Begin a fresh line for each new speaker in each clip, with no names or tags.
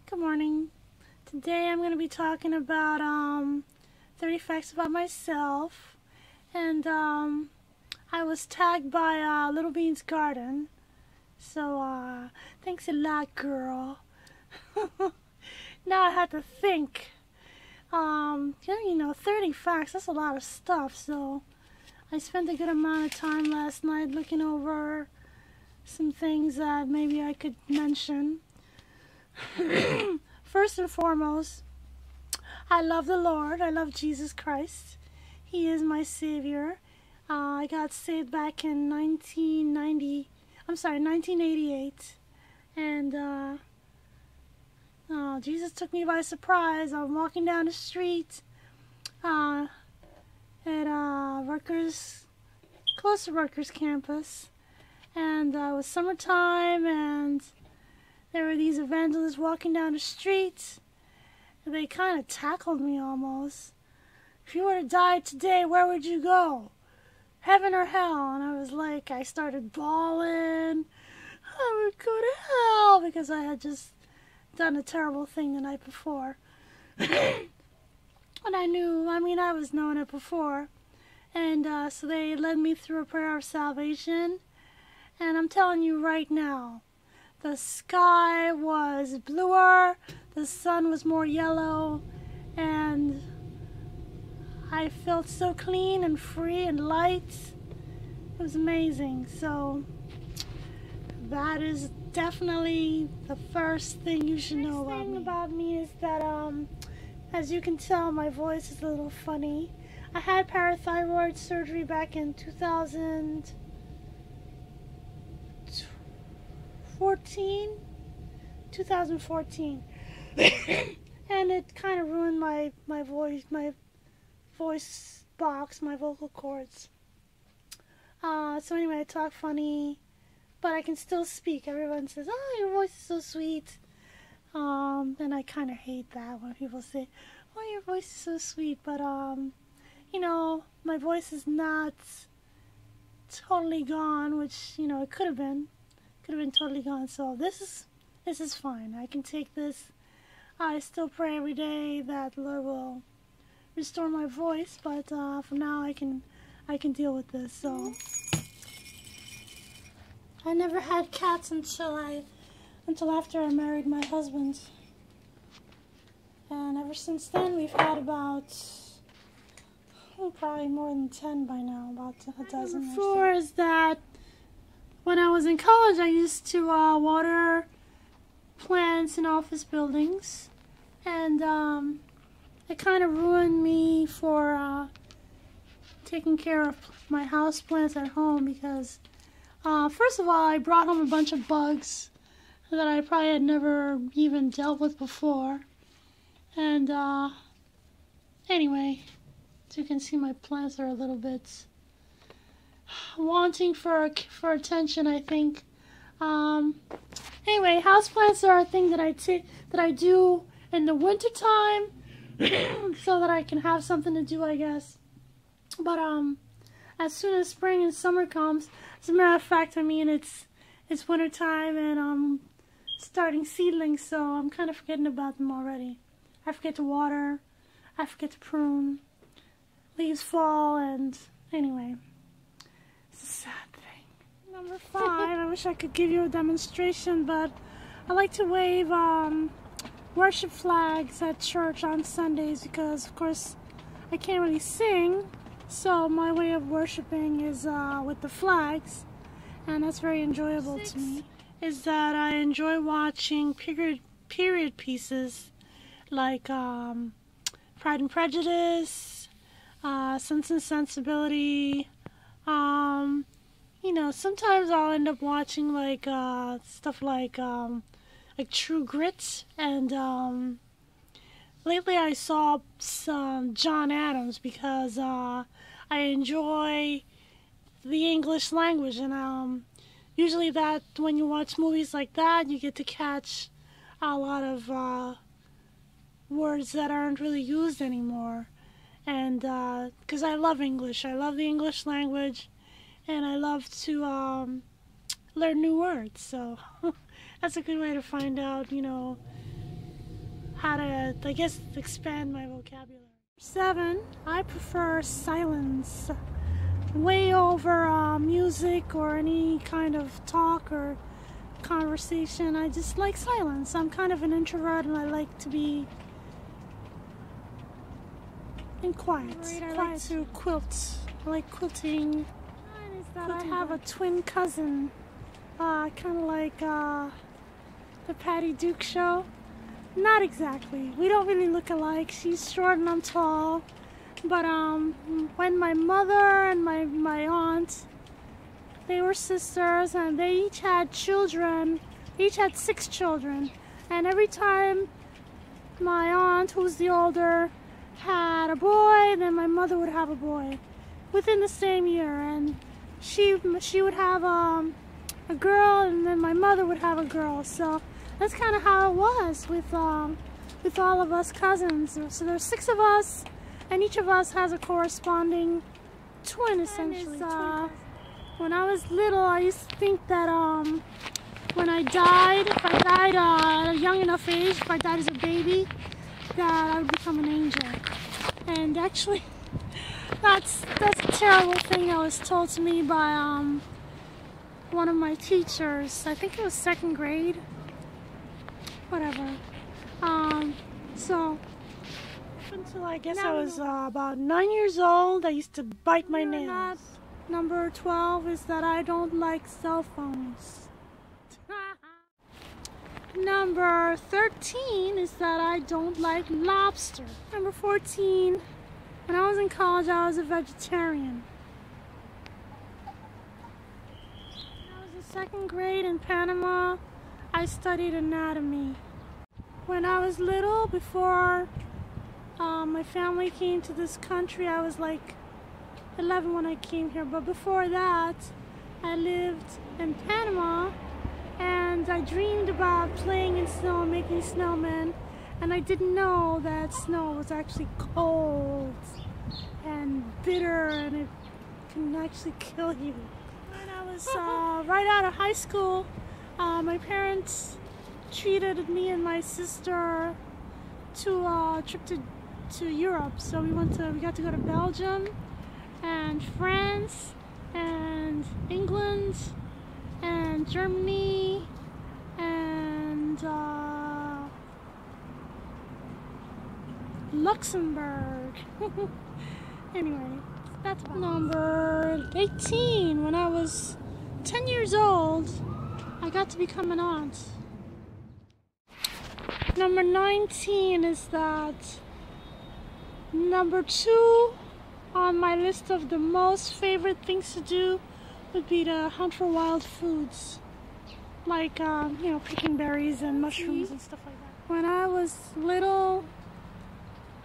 Good morning. Today I'm going to be talking about 30 facts about myself, and I was tagged by Little Bean's Garden, so thanks a lot, girl. Now I had to think. 30 facts, that's a lot of stuff, so I spent a good amount of time last night looking over some things that maybe I could mention. First and foremost, I love the Lord. I love Jesus Christ. He is my Savior. I got saved back in 1988. And Jesus took me by surprise. I'm walking down the street at close to Rutgers campus. And it was summertime, and there were these evangelists walking down the street. They kind of tackled me almost. If you were to die today, where would you go? Heaven or hell? And I was like, I started bawling. I would go to hell because I had just done a terrible thing the night before. And I was knowing it before. And so they led me through a prayer of salvation. And I'm telling you right now, the sky was bluer, the sun was more yellow, and I felt so clean and free and light. It was amazing. So that is definitely the first thing you should know about me. The thing about me is that, as you can tell, my voice is a little funny. I had parathyroid surgery back in 2014, and it kind of ruined my voice box, my vocal cords. So anyway, I talk funny, but I can still speak. Everyone says, "Oh, your voice is so sweet," and I kind of hate that when people say, "Oh, your voice is so sweet," but my voice is not totally gone, which it could have been totally gone. So this is fine. I can take this. I still pray every day that the Lord will restore my voice, but for now I can deal with this. So I never had cats until after I married my husband, and ever since then we've had about probably more than 10 by now, about a dozen. Before is that when I was in college, I used to water plants in office buildings, and it kind of ruined me for taking care of my house plants at home because, first of all, I brought home a bunch of bugs that I probably had never even dealt with before, and anyway, as you can see, my plants are a little bit wanting for attention, I think. Anyway, houseplants are a thing that I do in the winter time so that I can have something to do, I guess. But as soon as spring and summer comes, as a matter of fact, it's winter time and I'm starting seedlings, so I'm kind of forgetting about them already. I forget to water, I forget to prune, leaves fall, and anyway. It's a sad thing. Number 5, I wish I could give you a demonstration, but I like to wave worship flags at church on Sundays because, of course, I can't really sing, so my way of worshiping is with the flags, and that's very enjoyable to me. Is that I enjoy watching period pieces like Pride and Prejudice, Sense and Sensibility. Sometimes I'll end up watching like stuff like True Grit, and lately I saw some John Adams because I enjoy the English language, and usually that when you watch movies like that, you get to catch a lot of words that aren't really used anymore. And because I love English, I love the English language, and I love to learn new words. So that's a good way to find out, how to, I guess, expand my vocabulary. 7, I prefer silence. Way over music or any kind of talk or conversation. I just like silence. I'm kind of an introvert and I like to be in quiet. I like to quilt. I like quilting. I have a twin cousin, kind of like the Patty Duke show. Not exactly. We don't really look alike. She's short and I'm tall. But when my mother and my aunt, they were sisters and they each had children. They each had 6 children. And every time my aunt, who's the older, had a boy, then my mother would have a boy within the same year. And she would have a girl, and then my mother would have a girl. So that's kind of how it was with all of us cousins. So there's 6 of us, and each of us has a corresponding twin, essentially. When I was little, I used to think that when I died, if I died at a young enough age, if I died as a baby, that I would become an angel. And actually, that's a terrible thing that was told to me by one of my teachers. I think it was 2nd grade. Whatever. So until I guess I was about 9 years old, I used to bite my nails. Number 12 is that I don't like cell phones. Number 13 is that I don't like lobster. Number 14, when I was in college, I was a vegetarian. When I was in 2nd grade in Panama, I studied anatomy. When I was little, before my family came to this country, I was like 11 when I came here, but before that I lived in Panama and I dreamed about playing in snow and making snowmen, and I didn't know that snow was actually cold and bitter and it can actually kill you. When I was right out of high school, my parents treated me and my sister to a trip to Europe. So we got to go to Belgium and France and England and Germany and Luxembourg. Anyway, that's about number 18. When I was 10 years old, I got to become an aunt. Number 19 is that number 2 on my list of the most favorite things to do would be to hunt for wild foods, like you know, picking berries and mushrooms and stuff like that. When I was little,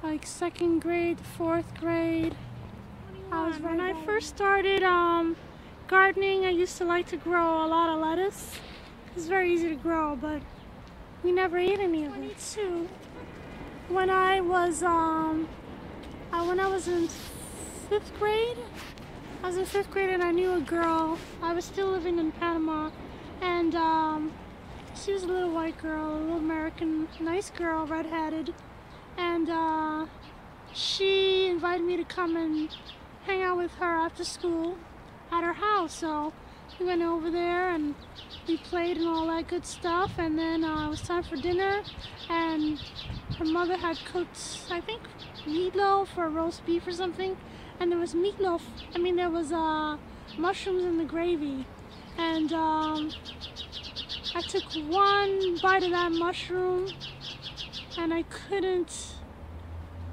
like 2nd grade, 4th grade, when I first started gardening, I used to like to grow a lot of lettuce. It's very easy to grow, but we never ate any of it. Too. When I was in 5th grade, and I knew a girl. I was still living in Panama, and she was a little white girl, a little American, nice girl, redheaded, and she invited me to come and hang out with her after school at her house. So we went over there and we played and all that good stuff, and then it was time for dinner, and her mother had cooked, I think, meatloaf or roast beef or something, and there was meatloaf, there was mushrooms in the gravy, and I took one bite of that mushroom and I couldn't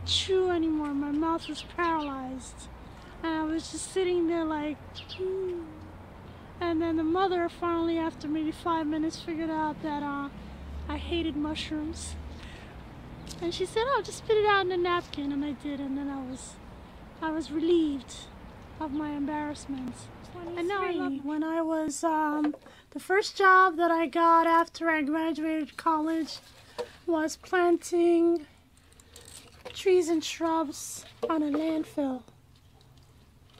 chew anymore. My mouth was paralyzed and I was just sitting there like, And then the mother finally, after maybe 5 minutes, figured out that I hated mushrooms. And she said, "Oh, just spit it out in a napkin," and I did, and then I was relieved of my embarrassment. And now I love it. When I was, the first job that I got after I graduated college was planting trees and shrubs on a landfill.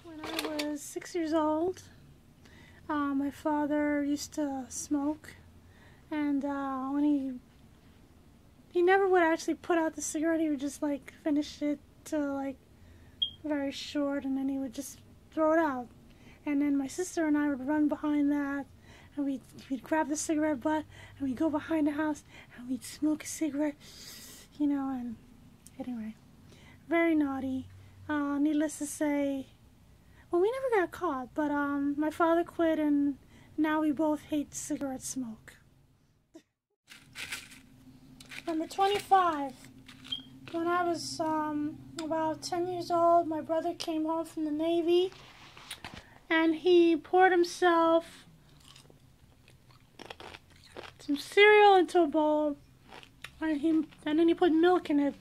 When I was 6 years old, my father used to smoke, and when he never would actually put out the cigarette. He would just like finish it to like very short, and then he would just throw it out. And then my sister and I would run behind that, and we'd grab the cigarette butt, and we'd go behind the house, and we'd smoke a cigarette, you know. And anyway, very naughty. Needless to say, well, we never got caught, but my father quit, and now we both hate cigarette smoke. Number 25. When I was about 10 years old, my brother came home from the Navy, and he poured himself some cereal into a bowl, and then he put milk in it.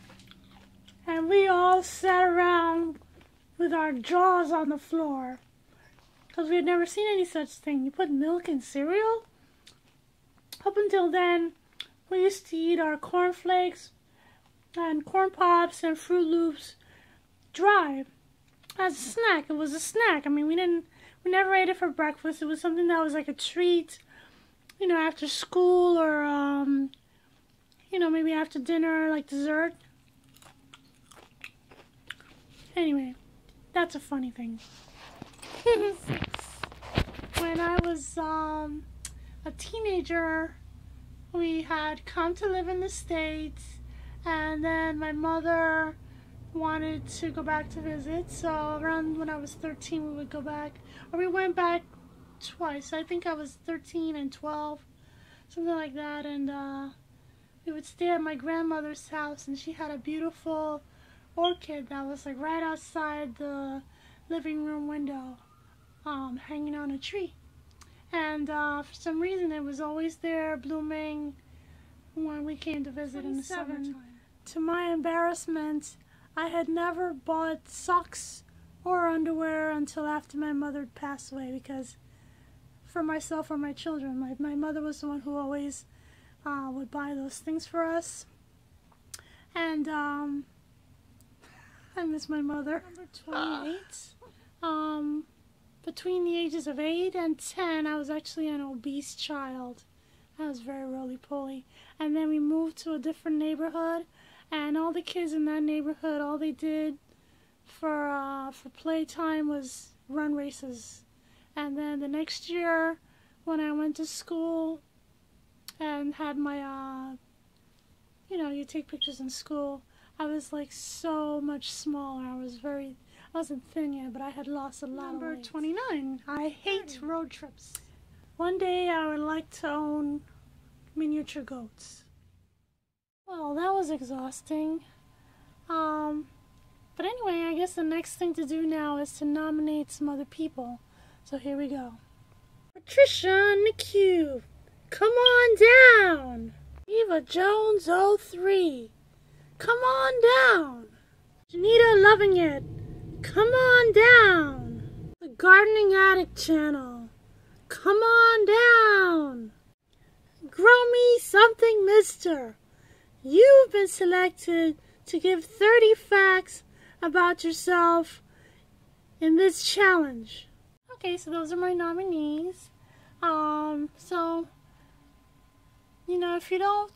And we all sat around with our jaws on the floor, because we had never seen any such thing. You put milk in cereal? Up until then, we used to eat our cornflakes and corn pops and Fruit Loops dry as a snack. It was a snack. I mean, we never ate it for breakfast. It was something that was like a treat, you know, after school, or you know, maybe after dinner, like dessert. Anyway, that's a funny thing. When I was a teenager, we had come to live in the States, and then my mother wanted to go back to visit, so around when I was 13 we would go back, or we went back twice. I think I was 13 and 12, something like that, and we would stay at my grandmother's house, and she had a beautiful orchid that was like right outside the living room window, hanging on a tree. And for some reason it was always there blooming when we came to visit in the summertime. To my embarrassment, I had never bought socks or underwear until after my mother passed away, because for myself or my children, my mother was the one who always would buy those things for us. And I miss my mother. Number 28. Between the ages of 8 and 10, I was actually an obese child. I was very roly-poly. And then we moved to a different neighborhood, and all the kids in that neighborhood, all they did for playtime was run races. And then the next year, when I went to school and had my, you know, you take pictures in school, I was like so much smaller. I wasn't thin yet, but I had lost a lot of weight. Number 29. I hate road trips. One day I would like to own miniature goats. Well, that was exhausting. But anyway, I guess the next thing to do now is to nominate some other people. So here we go. Patricia Ncube, come on down. Eva Jones 03, come on down. Jenita Lovingit, come on down. The Gardenng Addict channel, come on down. Grow me something, mister. You've been selected to give 30 facts about yourself in this challenge. Okay, so those are my nominees. So, you know, if you don't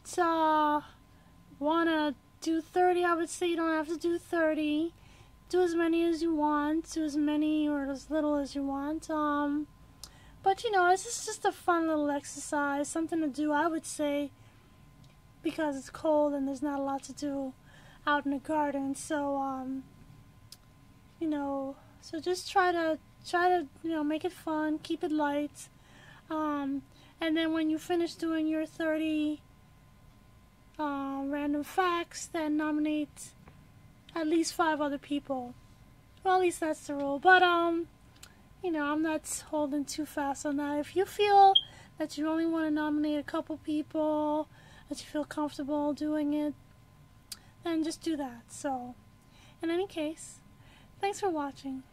want to do 30, I would say you don't have to do 30. Do as many as you want, do as many or as little as you want. But you know, it's just a fun little exercise, something to do, I would say, because it's cold and there's not a lot to do out in the garden. So, you know, so just try to you know, make it fun, keep it light. And then when you finish doing your 30 random facts, then nominate at least 5 other people. Well, at least that's the rule. But you know, I'm not holding too fast on that. If you feel that you only want to nominate a couple people, that you feel comfortable doing it, then just do that. So, in any case, thanks for watching.